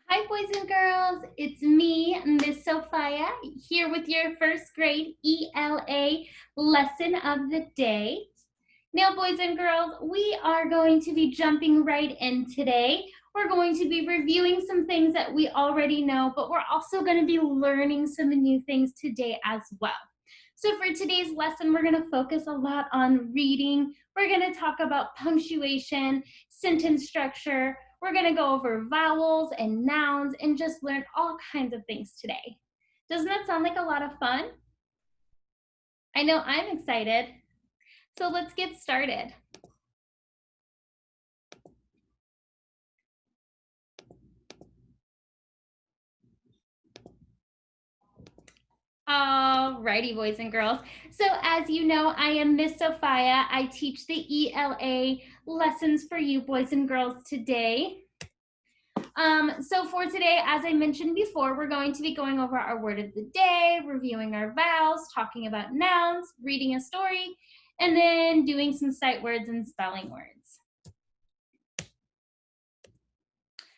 Hi, boys and girls. It's me, Miss Sophia, here with your first grade ELA lesson of the day. Now, boys and girls, we are going to be jumping right in today. We're going to be reviewing some things that we already know, but we're also going to be learning some new things today as well. So for today's lesson, we're going to focus a lot on reading. We're going to talk about punctuation, sentence structure. We're going to go over vowels and nouns and just learn all kinds of things today. Doesn't that sound like a lot of fun? I know I'm excited. So let's get started. Alrighty, boys and girls. So as you know, I am Miss Sophia. I teach the ELA lessons for you boys and girls today. So for today, as I mentioned before, we're going to be going over our word of the day, reviewing our vowels, talking about nouns, reading a story, and then doing some sight words and spelling words.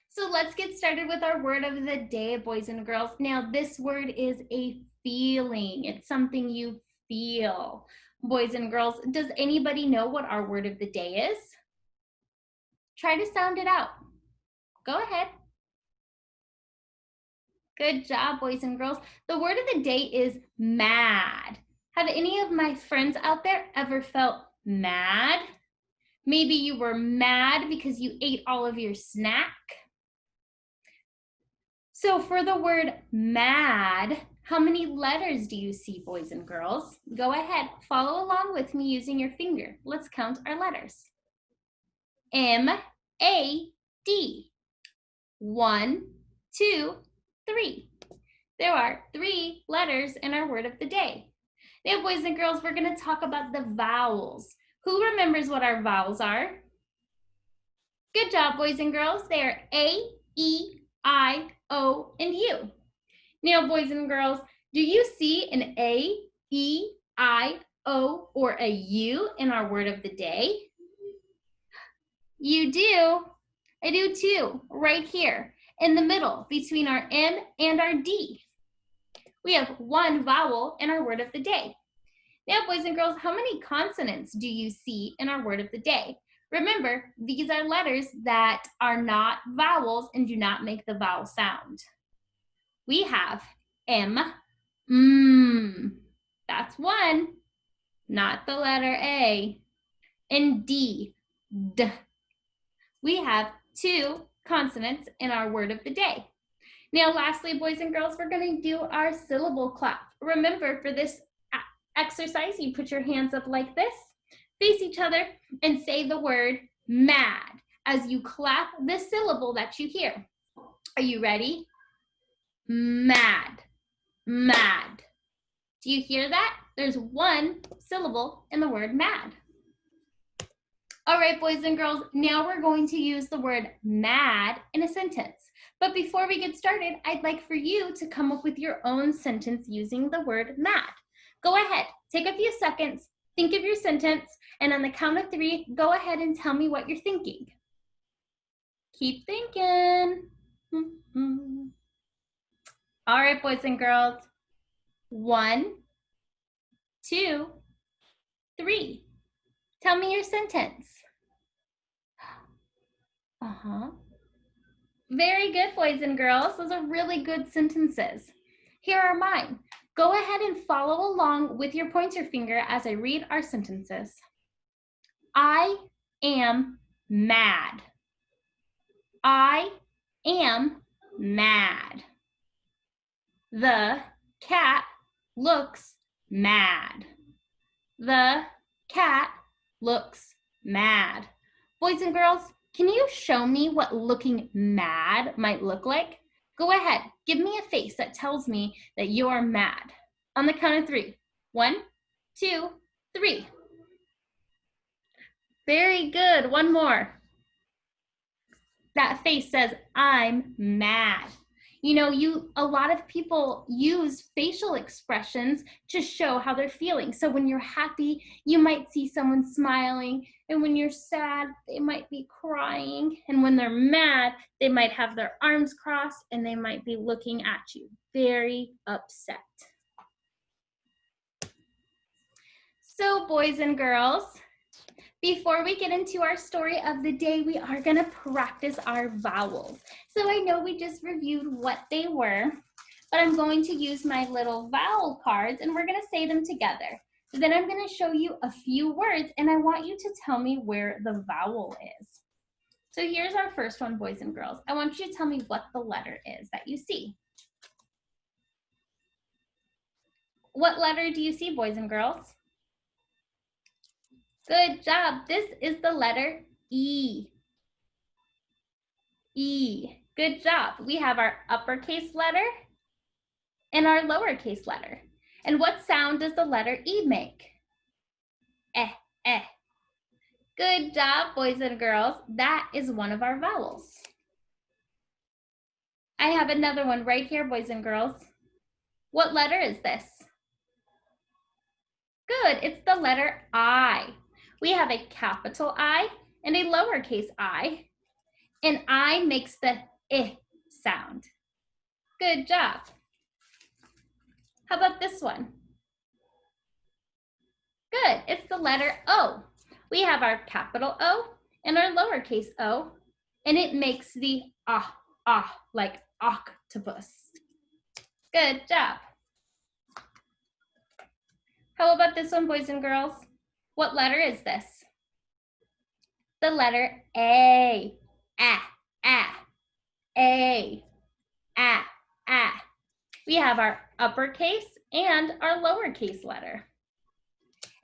So let's get started with our word of the day, boys and girls. Now, this word is a feeling. It's something you feel. Boys and girls, does anybody know what our word of the day is? Try to sound it out. Go ahead. Good job, boys and girls. The word of the day is mad. Have any of my friends out there ever felt mad? Maybe you were mad because you ate all of your snack. So for the word mad, how many letters do you see, boys and girls? Go ahead, follow along with me using your finger. Let's count our letters. M-A-D. 1, 2, 3. There are 3 letters in our word of the day. Now, boys and girls, we're going to talk about the vowels. Who remembers what our vowels are? Good job, boys and girls. They are A, E, I, O, and U. Now, boys and girls, do you see an A, E, I, O, or a U in our word of the day? You do. I do too, right here in the middle between our M and our D. We have 1 vowel in our word of the day. Now, boys and girls, how many consonants do you see in our word of the day? Remember, these are letters that are not vowels and do not make the vowel sound. We have M, that's 1, not the letter A, and D, D. We have 2 consonants in our word of the day. Now, lastly, boys and girls, we're going to do our syllable clap. Remember, for this exercise, you put your hands up like this, face each other, and say the word mad as you clap the syllable that you hear. Are you ready? Mad, mad. Do you hear that? There's 1 syllable in the word mad. All right, boys and girls, now we're going to use the word mad in a sentence. But before we get started, I'd like for you to come up with your own sentence using the word mad. Go ahead, take a few seconds, think of your sentence, and on the count of 3, go ahead and tell me what you're thinking. Keep thinking. All right, boys and girls. 1, 2, 3. Tell me your sentence. Very good, boys and girls. Those are really good sentences. Here are mine. Go ahead and follow along with your pointer finger as I read our sentences. I am mad. I am mad. The cat looks mad. The cat looks mad. Boys and girls, can you show me what looking mad might look like? Go ahead, give me a face that tells me that you're mad. On the count of 3. 1, 2, 3. Very good. One more. That face says, I'm mad. You know, a lot of people use facial expressions to show how they're feeling. So when you're happy, you might see someone smiling, and when you're sad, they might be crying, and when they're mad, they might have their arms crossed and they might be looking at you, very upset. So boys and girls, before we get into our story of the day, we are going to practice our vowels. So I know we just reviewed what they were, but I'm going to use my little vowel cards and we're going to say them together. Then I'm going to show you a few words and I want you to tell me where the vowel is. So here's our first one, boys and girls. I want you to tell me what the letter is that you see. What letter do you see, boys and girls? Good job. This is the letter E. E. Good job. We have our uppercase letter and our lowercase letter. And what sound does the letter E make? Eh, eh. Good job, boys and girls. That is one of our vowels. I have another one right here, boys and girls. What letter is this? Good, it's the letter I. We have a capital I and a lowercase I. And I makes the I sound. Good job. How about this one? Good, it's the letter O. We have our capital O and our lowercase o, and it makes the like octopus. Good job. How about this one, boys and girls? What letter is this? The letter A. A. We have our uppercase and our lowercase letter.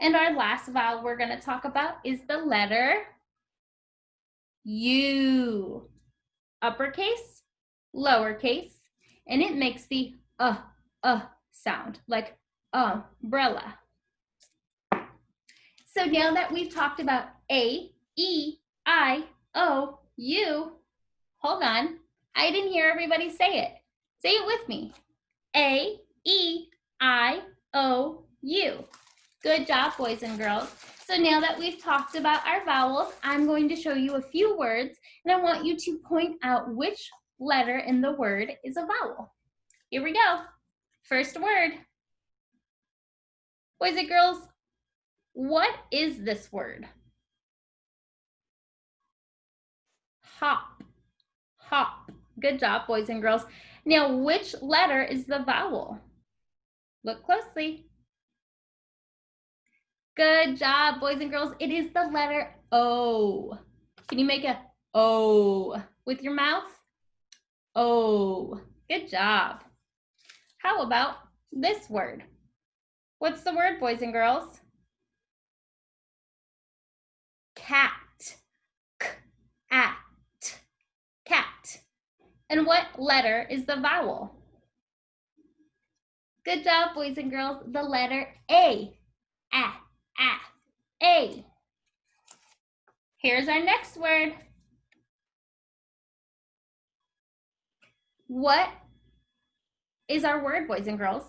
And our last vowel we're going to talk about is the letter U. Uppercase, lowercase, and it makes the sound, like umbrella. So now that we've talked about A, E, I, O, U, hold on. I didn't hear everybody say it. Say it with me. A, E, I, O, U. Good job, boys and girls. So now that we've talked about our vowels, I'm going to show you a few words, and I want you to point out which letter in the word is a vowel. Here we go. First word. Boys and girls, what is this word? Hop. Hop. Good job, boys and girls. Now, which letter is the vowel? Look closely. Good job, boys and girls. It is the letter O. Can you make a O with your mouth? O. Good job. How about this word? What's the word, boys and girls? Cat. K-at. Cat. And what letter is the vowel? Good job, boys and girls. The letter A. A. Here's our next word. What is our word, boys and girls?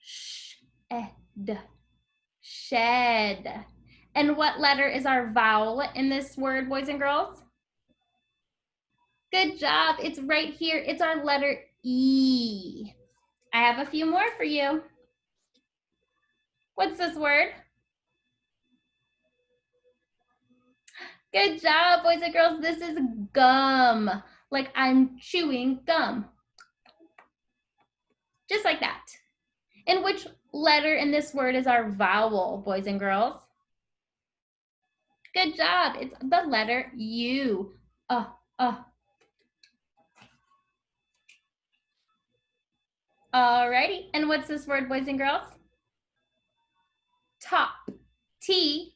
Shed. Shed. And what letter is our vowel in this word, boys and girls? Good job. It's right here. It's our letter E. I have a few more for you. What's this word? Good job, boys and girls. This is gum. Like I'm chewing gum. Just like that. And which letter in this word is our vowel, boys and girls? Good job. It's the letter U. Alrighty. And what's this word, boys and girls? Top. T-O-P.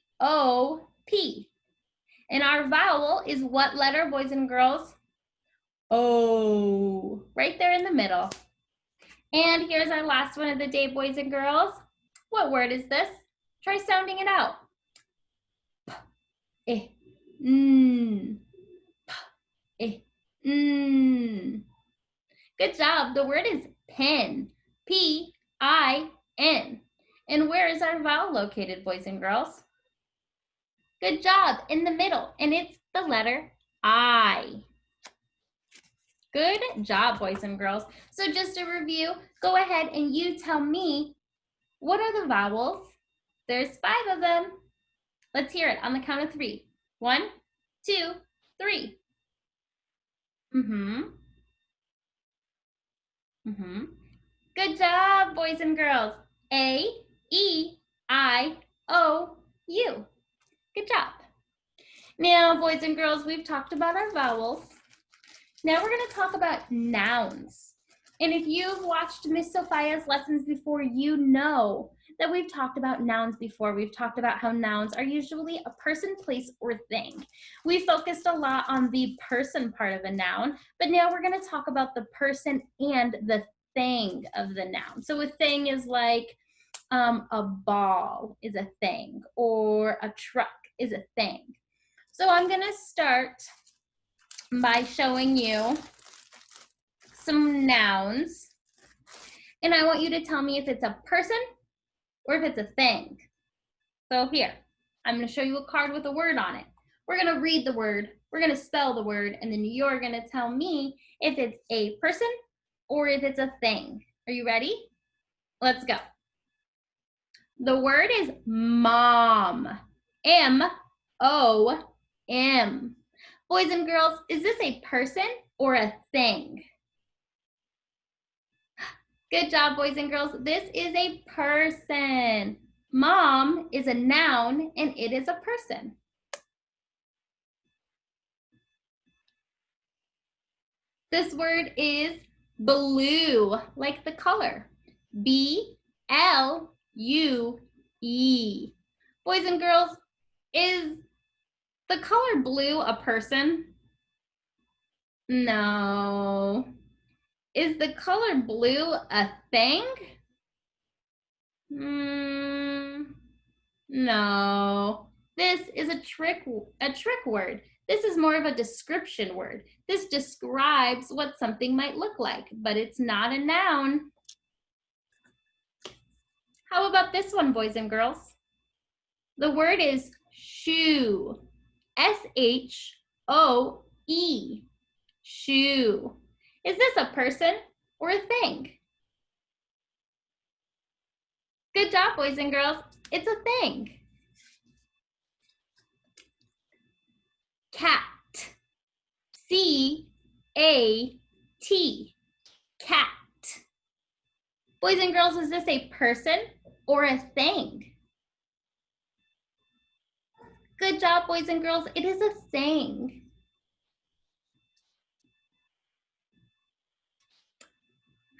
And our vowel is what letter, boys and girls? O. Right there in the middle. And here's our last one of the day, boys and girls. What word is this? Try sounding it out. Good job. The word is pin. P-I-N. And where is our vowel located, boys and girls? Good job. In the middle. And it's the letter I. Good job, boys and girls. So just a review, go ahead and you tell me, what are the vowels? There's 5 of them. Let's hear it on the count of 3. 1, 2, 3. Good job, boys and girls. A, E, I, O, U. Good job. Now, boys and girls, we've talked about our vowels. Now we're going to talk about nouns. And if you've watched Miss Sophia's lessons before, you know that we've talked about nouns before. We've talked about how nouns are usually a person, place, or thing. We focused a lot on the person part of a noun, but now we're going to talk about the person and the thing of the noun. So a thing is like a ball is a thing, or a truck is a thing. So I'm going to start by showing you some nouns, and I want you to tell me if it's a person or if it's a thing. So here, I'm going to show you a card with a word on it. We're going to read the word, we're going to spell the word, and then you're going to tell me if it's a person or if it's a thing. Are you ready? Let's go. The word is mom. M-O-M. Boys and girls, is this a person or a thing? Good job, boys and girls. This is a person. Mom is a noun and it is a person. This word is blue, like the color. B-L-U-E. Boys and girls, is the color blue a person? No. Is the color blue a thing? No. This is a trick word. This is more of a description word. This describes what something might look like, but it's not a noun. How about this one, boys and girls? The word is shoe. S-H-O-E. Shoe. Is this a person or a thing? Good job, boys and girls. It's a thing. Cat. C-A-T. Cat. Boys and girls, is this a person or a thing? Good job, boys and girls. It is a thing.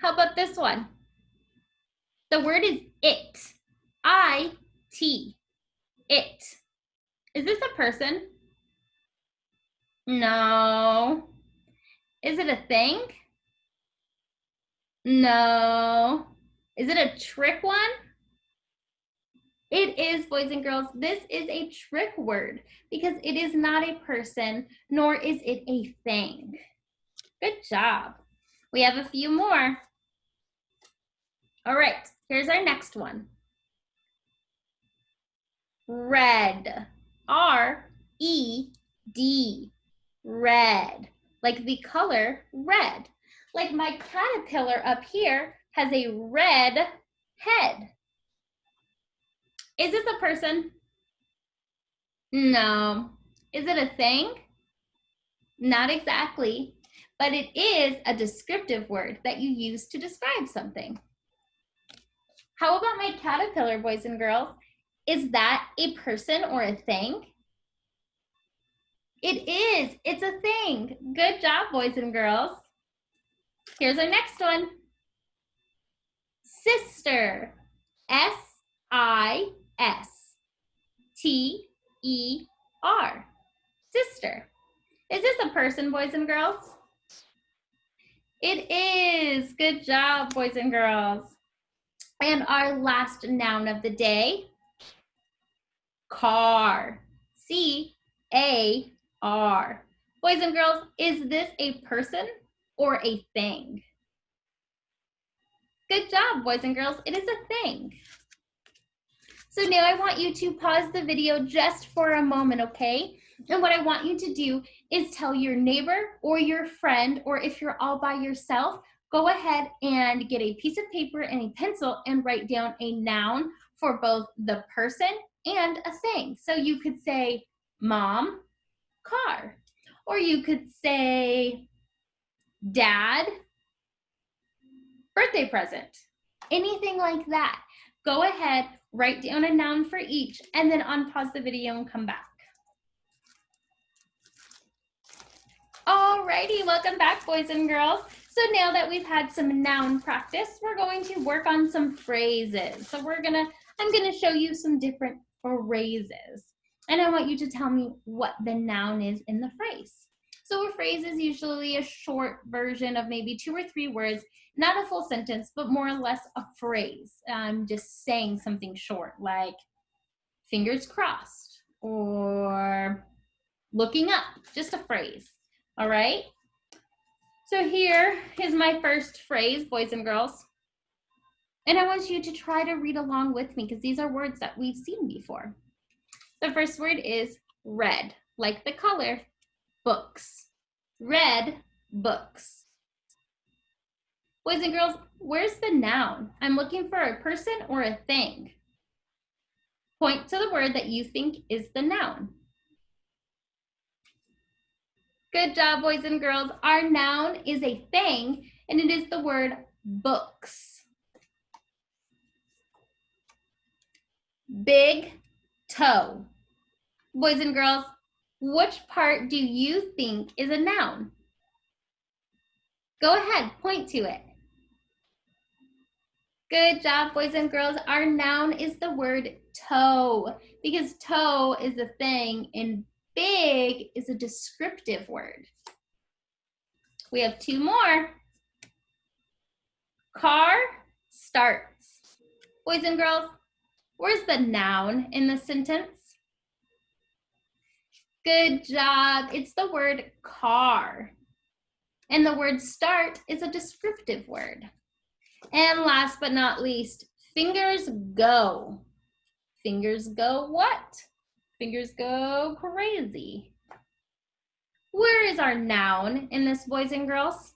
How about this one? The word is it. I-T. It. Is this a person? No. Is it a thing? No. Is it a trick one? It is, boys and girls. This is a trick word because it is not a person, nor is it a thing. Good job. We have a few more. All right, here's our next one. Red. R-E-D. Red. Like the color red. Like my caterpillar up here has a red head. Is this a person? No. Is it a thing? Not exactly, but it is a descriptive word that you use to describe something. How about my caterpillar, boys and girls? Is that a person or a thing? It is. It's a thing. Good job, boys and girls. Here's our next one. Sister. S-I-S-T-E-R. Sister. Is this a person, boys and girls? It is. Good job, boys and girls. And our last noun of the day, car. C-A-R. Boys and girls, is this a person or a thing? Good job, boys and girls. It is a thing. So now I want you to pause the video just for a moment, okay? And what I want you to do is tell your neighbor or your friend, or if you're all by yourself, go ahead and get a piece of paper and a pencil and write down a noun for both the person and a thing. So you could say mom, car, or you could say dad, birthday present, anything like that. Go ahead, write down a noun for each, and then unpause the video and come back. Alrighty, welcome back, boys and girls. So now that we've had some noun practice, we're going to work on some phrases. So I'm gonna show you some different phrases. And I want you to tell me what the noun is in the phrase. So a phrase is usually a short version of maybe 2 or 3 words, not a full sentence, but more or less a phrase. I'm just saying something short, like fingers crossed or looking up, just a phrase. All right? So here is my first phrase, boys and girls. And I want you to try to read along with me because these are words that we've seen before. The first word is red, like the color, books. Red books. Boys and girls, where's the noun? I'm looking for a person or a thing. Point to the word that you think is the noun. Good job, boys and girls. Our noun is a thing, and it is the word books. Big toe. Boys and girls, which part do you think is a noun? Go ahead, point to it. Good job, boys and girls. Our noun is the word toe, because toe is a thing and big is a descriptive word. We have 2 more. Car starts. Boys and girls, where's the noun in the sentence? Good job. It's the word car. And the word start is a descriptive word. And last but not least, fingers go. Fingers go what? Fingers go crazy. Where is our noun in this, boys and girls?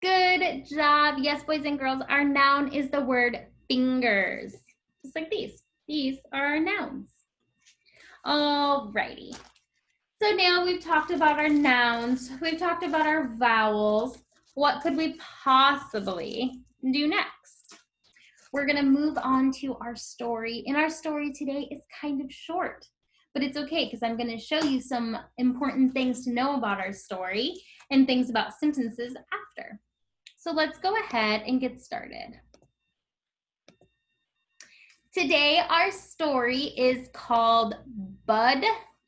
Good job. Yes, boys and girls, our noun is the word fingers. Just like these. These are our nouns. Alrighty. So now we've talked about our nouns. We've talked about our vowels. What could we possibly do next? We're going to move on to our story. And our story today is kind of short, but it's okay because I'm going to show you some important things to know about our story and things about sentences after. So let's go ahead and get started. Today, our story is called Bud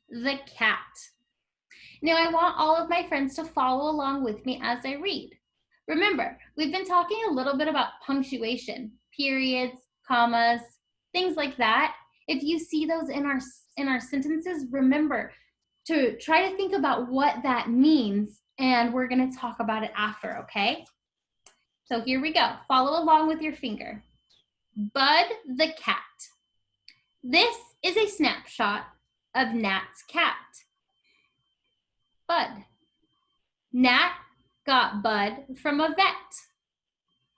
the Cat. Now, I want all of my friends to follow along with me as I read. Remember, we've been talking a little bit about punctuation, periods, commas, things like that. If you see those in our sentences, remember to try to think about what that means, and we're going to talk about it after, okay? So here we go. Follow along with your finger. Bud the cat. This is a snapshot of Nat's cat. Bud. Nat got Bud from a vet.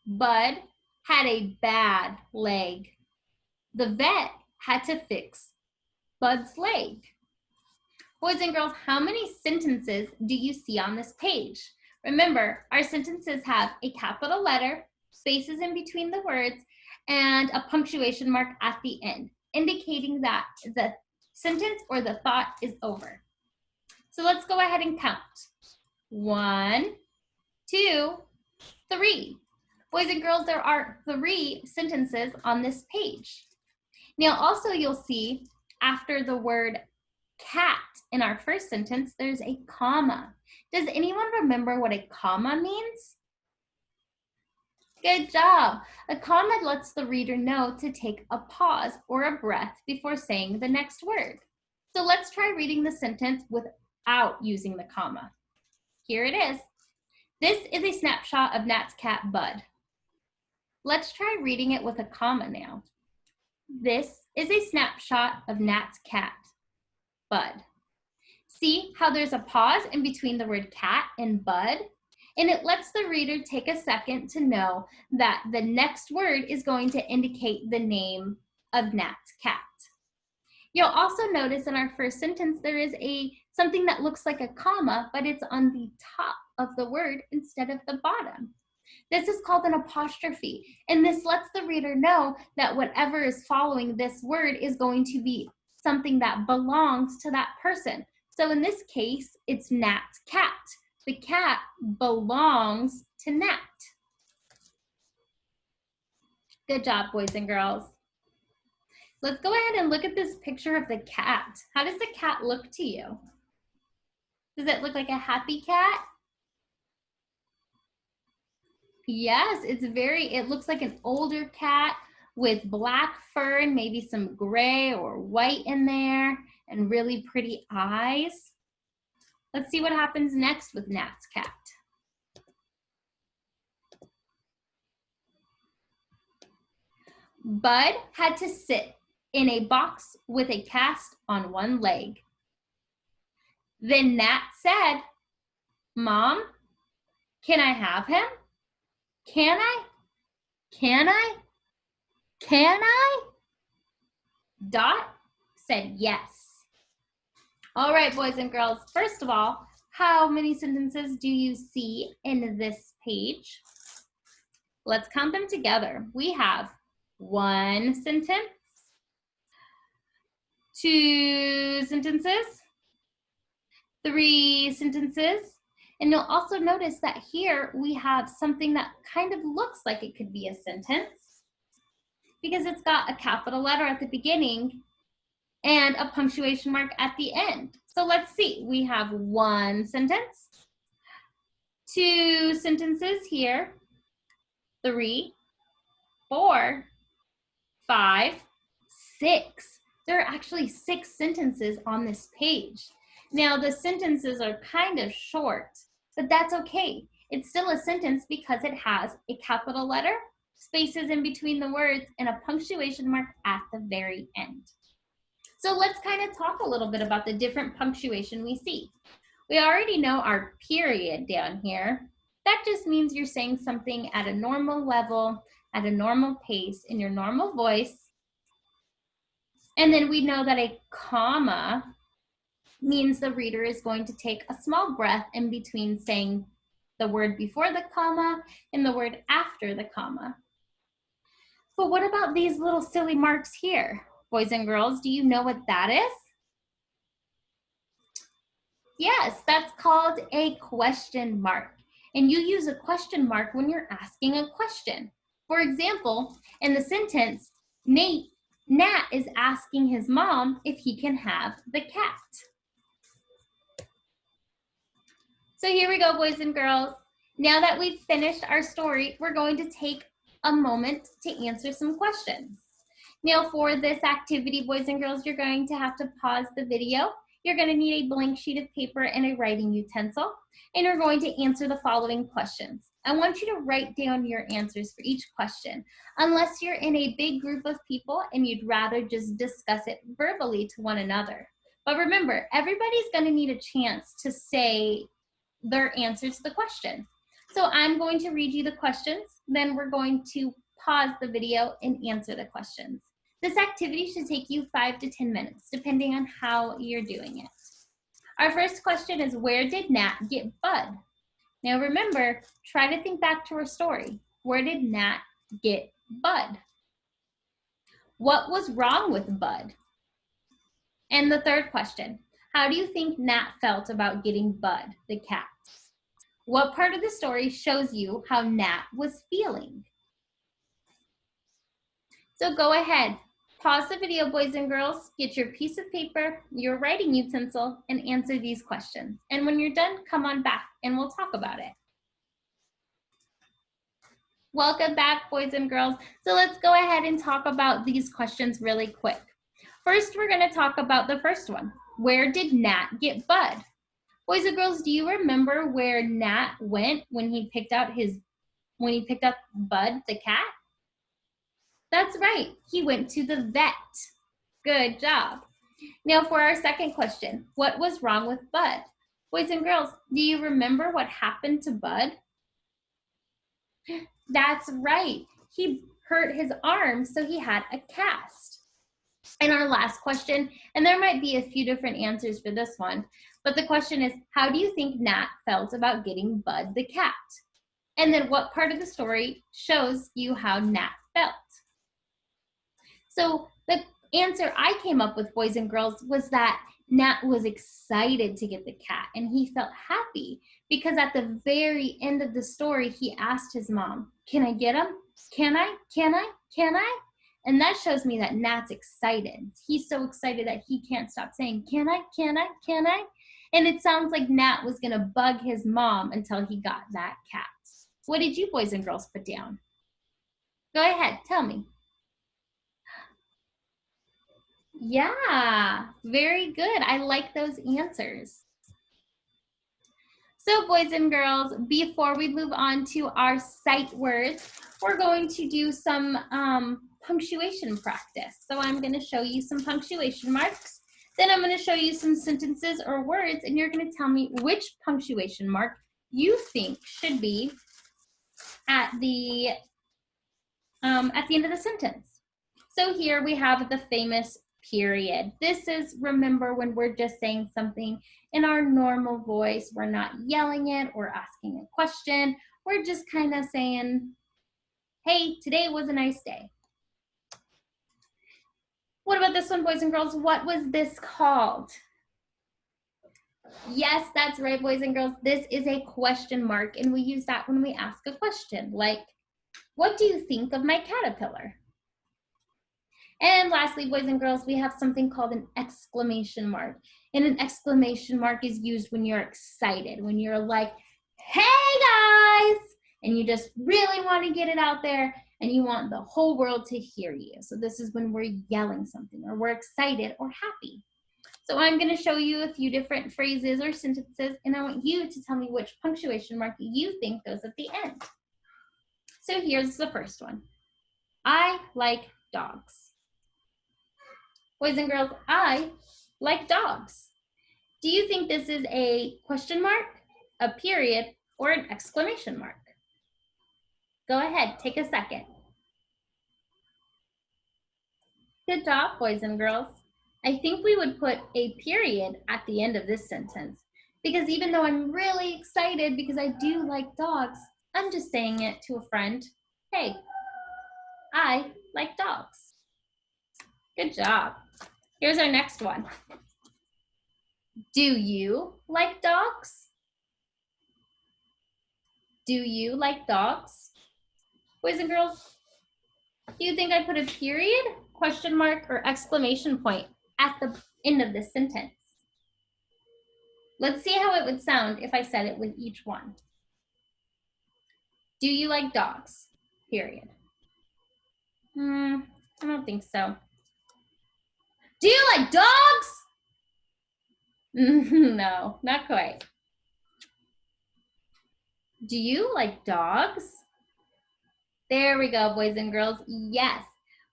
Bud had a bad leg. The vet had to fix Bud's leg. Boys and girls, how many sentences do you see on this page? Remember, our sentences have a capital letter, spaces in between the words, and a punctuation mark at the end, indicating that the sentence or the thought is over. So let's go ahead and count. 1, 2, 3. Boys and girls, there are 3 sentences on this page. Now also you'll see after the word cat in our first sentence, there's a comma. Does anyone remember what a comma means? Good job. A comma lets the reader know to take a pause or a breath before saying the next word. So let's try reading the sentence without using the comma. Here it is. This is a snapshot of Nat's cat, Bud. Let's try reading it with a comma now. This is a snapshot of Nat's cat, Bud. See how there's a pause in between the word cat and bud? And it lets the reader take a second to know that the next word is going to indicate the name of Nat's cat. You'll also notice in our first sentence there is something that looks like a comma, but it's on the top of the word instead of the bottom. This is called an apostrophe, and this lets the reader know that whatever is following this word is going to be something that belongs to that person. So in this case, it's Nat's cat. The cat belongs to Nat. Good job, boys and girls. Let's go ahead and look at this picture of the cat. How does the cat look to you? Does it look like a happy cat? Yes, it looks like an older cat with black fur and maybe some gray or white in there and really pretty eyes. Let's see what happens next with Nat's cat. Bud had to sit in a box with a cast on one leg. Then Nat said, "Mom, can I have him? Can I? Can I? Can I?" Dot said yes. All right, boys and girls, first of all, how many sentences do you see in this page? Let's count them together. We have 1 sentence, 2 sentences, 3 sentences, and you'll also notice that here we have something that kind of looks like it could be a sentence because it's got a capital letter at the beginning and a punctuation mark at the end. So let's see, we have 1 sentence, 2 sentences here, 3, 4, 5, 6. There are actually 6 sentences on this page. Now the sentences are kind of short, but that's okay. It's still a sentence because it has a capital letter, spaces in between the words, and a punctuation mark at the very end. So let's kind of talk a little bit about the different punctuation we see. We already know our period down here. That just means you're saying something at a normal level, at a normal pace, in your normal voice. And then we know that a comma means the reader is going to take a small breath in between saying the word before the comma and the word after the comma. But what about these little silly marks here? Boys and girls, do you know what that is? Yes, that's called a question mark. And you use a question mark when you're asking a question. For example, in the sentence, Nat is asking his mom if he can have the cat. So here we go, boys and girls. Now that we've finished our story, we're going to take a moment to answer some questions. Now for this activity, boys and girls, you're going to have to pause the video. You're going to need a blank sheet of paper and a writing utensil, and you're going to answer the following questions. I want you to write down your answers for each question, unless you're in a big group of people and you'd rather just discuss it verbally to one another. But remember, everybody's going to need a chance to say their answer to the question. So I'm going to read you the questions, then we're going to pause the video and answer the questions. This activity should take you 5 to 10 minutes, depending on how you're doing it. Our first question is, where did Nat get Bud? Now remember, try to think back to our story. Where did Nat get Bud? What was wrong with Bud? And the third question, how do you think Nat felt about getting Bud, the cat? What part of the story shows you how Nat was feeling? So go ahead, pause the video, boys and girls, get your piece of paper, your writing utensil, and answer these questions. And when you're done, come on back and we'll talk about it. Welcome back, boys and girls. So let's go ahead and talk about these questions really quick. First, we're going to talk about the first one. Where did Nat get Bud? Boys and girls, do you remember where Nat went when he picked out Bud the cat? That's right. He went to the vet. Good job. Now for our second question, what was wrong with Bud? Boys and girls, do you remember what happened to Bud? That's right. He hurt his arm, so he had a cast. And our last question, and there might be a few different answers for this one, but the question is, how do you think Nat felt about getting Bud the cat? And then what part of the story shows you how Nat felt? So the answer I came up with, boys and girls, was that Nat was excited to get the cat and he felt happy because at the very end of the story, he asked his mom, can I get him? Can I? Can I? Can I? And that shows me that Nat's excited. He's so excited that he can't stop saying, can I? Can I? Can I? And it sounds like Nat was going to bug his mom until he got that cat. What did you boys and girls put down? Go ahead, tell me. Yeah, very good. I like those answers. So boys and girls, before we move on to our sight words, we're going to do some punctuation practice. So I'm going to show you some punctuation marks. Then I'm going to show you some sentences or words, and you're going to tell me which punctuation mark you think should be at the end of the sentence. So here we have the famous period. This is, remember, when we're just saying something in our normal voice. We're not yelling it or asking a question. We're just kind of saying, hey, today was a nice day. What about this one, boys and girls? What was this called? Yes, that's right, boys and girls. This is a question mark, and we use that when we ask a question, like, what do you think of my caterpillar? And lastly, boys and girls, we have something called an exclamation mark. And an exclamation mark is used when you're excited, when you're like, hey guys, and you just really want to get it out there and you want the whole world to hear you. So this is when we're yelling something or we're excited or happy. So I'm going to show you a few different phrases or sentences, and I want you to tell me which punctuation mark you think goes at the end. So here's the first one. I like dogs. Boys and girls, I like dogs. Do you think this is a question mark, a period, or an exclamation mark? Go ahead, take a second. Good job, boys and girls. I think we would put a period at the end of this sentence because even though I'm really excited because I do like dogs, I'm just saying it to a friend. Hey, I like dogs. Good job. Here's our next one. Do you like dogs? Do you like dogs? Boys and girls, do you think I put a period, question mark, or exclamation point at the end of this sentence? Let's see how it would sound if I said it with each one. Do you like dogs? Period. I don't think so. Do you like dogs? No, not quite. Do you like dogs? There we go, boys and girls. Yes,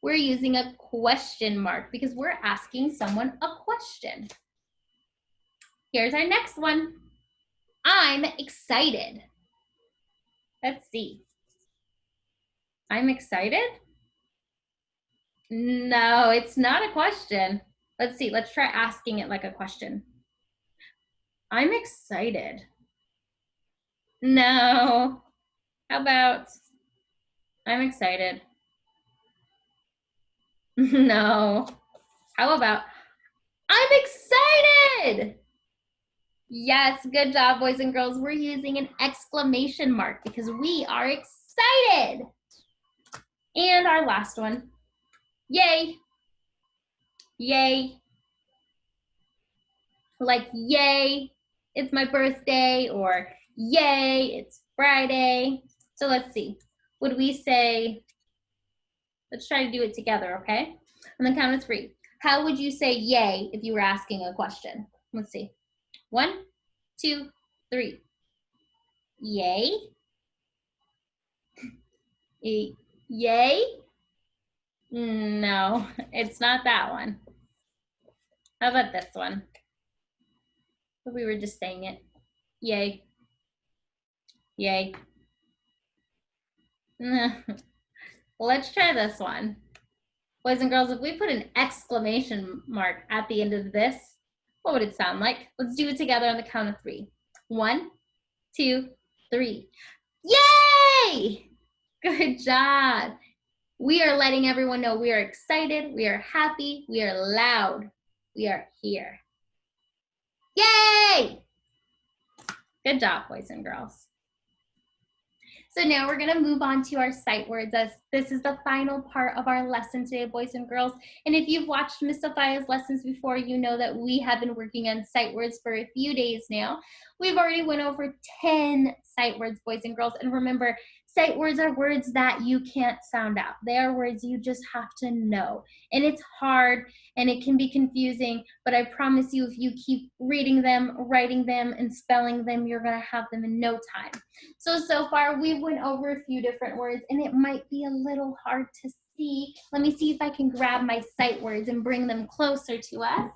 we're using a question mark because we're asking someone a question. Here's our next one. I'm excited. Let's see. I'm excited? No, it's not a question. Let's see. Let's try asking it like a question. I'm excited. No. How about I'm excited? No. How about I'm excited? Yes, good job, boys and girls. We're using an exclamation mark because we are excited. And our last one, yay. Yay. Like, yay, it's my birthday, or yay, it's Friday. So let's see. Would we say, let's try to do it together, okay? On the count of 3. How would you say yay if you were asking a question? Let's see. 1, 2, 3. Yay. Yay. No, it's not that one. How about this one? We were just saying it. Yay. Yay. Let's try this one. Boys and girls, if we put an exclamation mark at the end of this, what would it sound like? Let's do it together on the count of 3. 1, 2, 3. Yay! Good job. We are letting everyone know we are excited, we are happy, we are loud, we are here. Yay! Good job, boys and girls. So now we're gonna move on to our sight words, as this is the final part of our lesson today, boys and girls. And if you've watched Miss Sophia's lessons before, you know that we have been working on sight words for a few days now. We've already went over 10 sight words, boys and girls. And remember, sight words are words that you can't sound out. They are words you just have to know. And it's hard and it can be confusing, but I promise you, if you keep reading them, writing them, and spelling them, you're gonna have them in no time. So far we've went over a few different words, and it might be a little hard to see. Let me see if I can grab my sight words and bring them closer to us.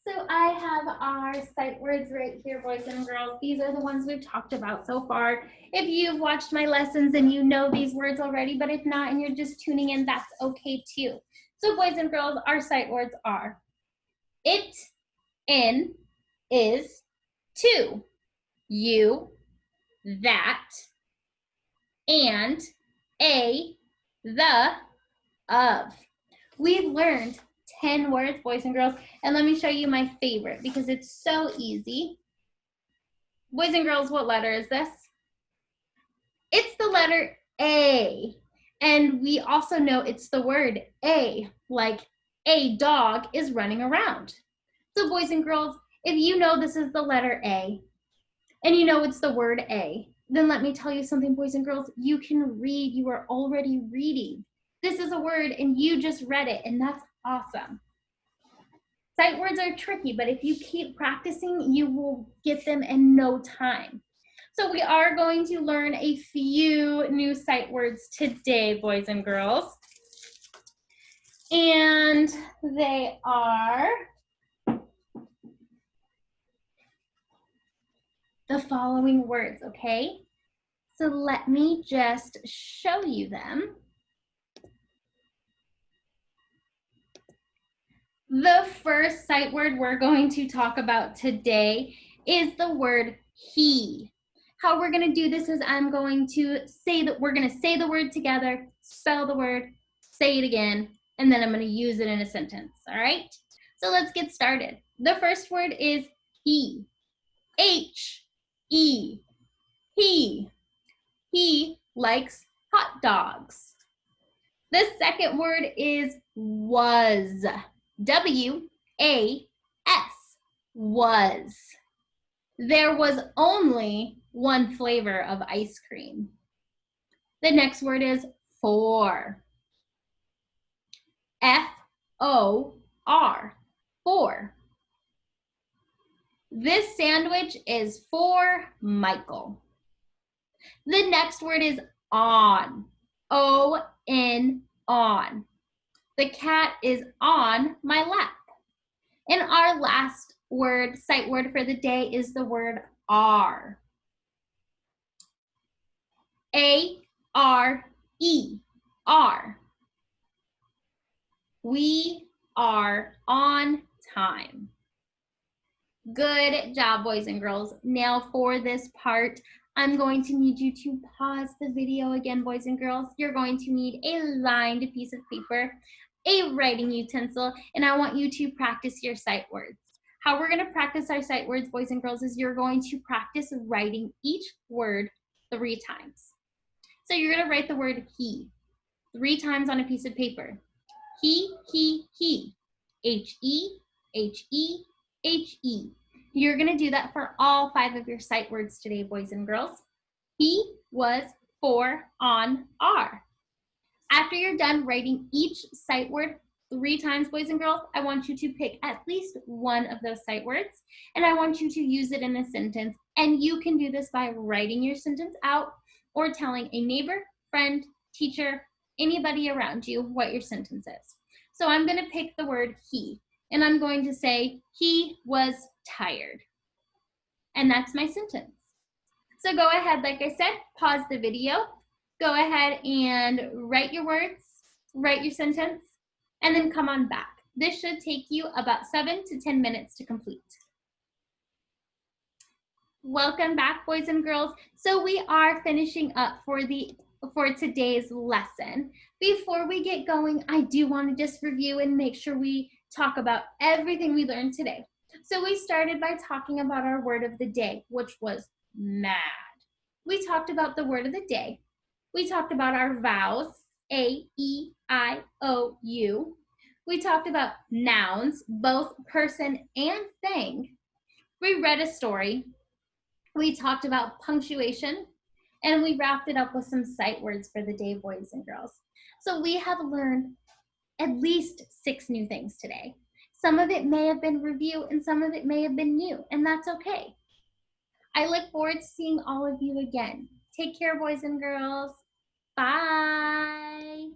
So I have our sight words right here, boys and girls. These are the ones we've talked about so far. If you've watched my lessons and you know these words already, but if not and you're just tuning in, that's okay too. So boys and girls, our sight words are it, in, is, to, you, that, and, a, the, of. We've learned 10 words, boys and girls, and let me show you my favorite because it's so easy. Boys and girls, what letter is this? It's the letter A, and we also know it's the word a, like a dog is running around. So boys and girls, if you know this is the letter A, and you know it's the word a, then let me tell you something, boys and girls, you can read, you are already reading. This is a word and you just read it, and that's awesome. Sight words are tricky, but if you keep practicing, you will get them in no time. So we are going to learn a few new sight words today, boys and girls. And they are the following words, okay? So let me just show you them. The first sight word we're going to talk about today is the word he. How we're going to do this is I'm going to say that we're going to say the word together, spell the word, say it again, and then I'm going to use it in a sentence, all right? So let's get started. The first word is he. H-E. He. He likes hot dogs. The second word is was. W-A-S, was. There was only one flavor of ice cream. The next word is for. F-O-R, for. This sandwich is for Michael. The next word is on. O-N, on. The cat is on my lap. And our last word, sight word for the day, is the word are. A-R-E, are. We are on time. Good job, boys and girls. Now for this part, I'm going to need you to pause the video again, boys and girls. You're going to need a lined piece of paper, a writing utensil, and I want you to practice your sight words. How we're going to practice our sight words, boys and girls, is you're going to practice writing each word 3 times. So you're going to write the word he 3 times on a piece of paper. He. H-E, H-E, H-E. You're going to do that for all 5 of your sight words today, boys and girls. He, was, for, on, are. After you're done writing each sight word 3 times, boys and girls, I want you to pick at least one of those sight words, and I want you to use it in a sentence. And you can do this by writing your sentence out, or telling a neighbor, friend, teacher, anybody around you what your sentence is. So I'm going to pick the word he, and I'm going to say, he was tired. And that's my sentence. So go ahead, like I said, pause the video, go ahead and write your words, write your sentence, and then come on back. This should take you about 7 to 10 minutes to complete. Welcome back, boys and girls. So we are finishing up for today's lesson. Before we get going, I do want to just review and make sure we talk about everything we learned today. So we started by talking about our word of the day, which was mad. We talked about the word of the day. We talked about our vowels, A, E, I, O, U. We talked about nouns, both person and thing. We read a story. We talked about punctuation, and we wrapped it up with some sight words for the day, boys and girls. So we have learned at least 6 new things today. Some of it may have been review and some of it may have been new, and that's okay. I look forward to seeing all of you again. Take care, boys and girls. Bye.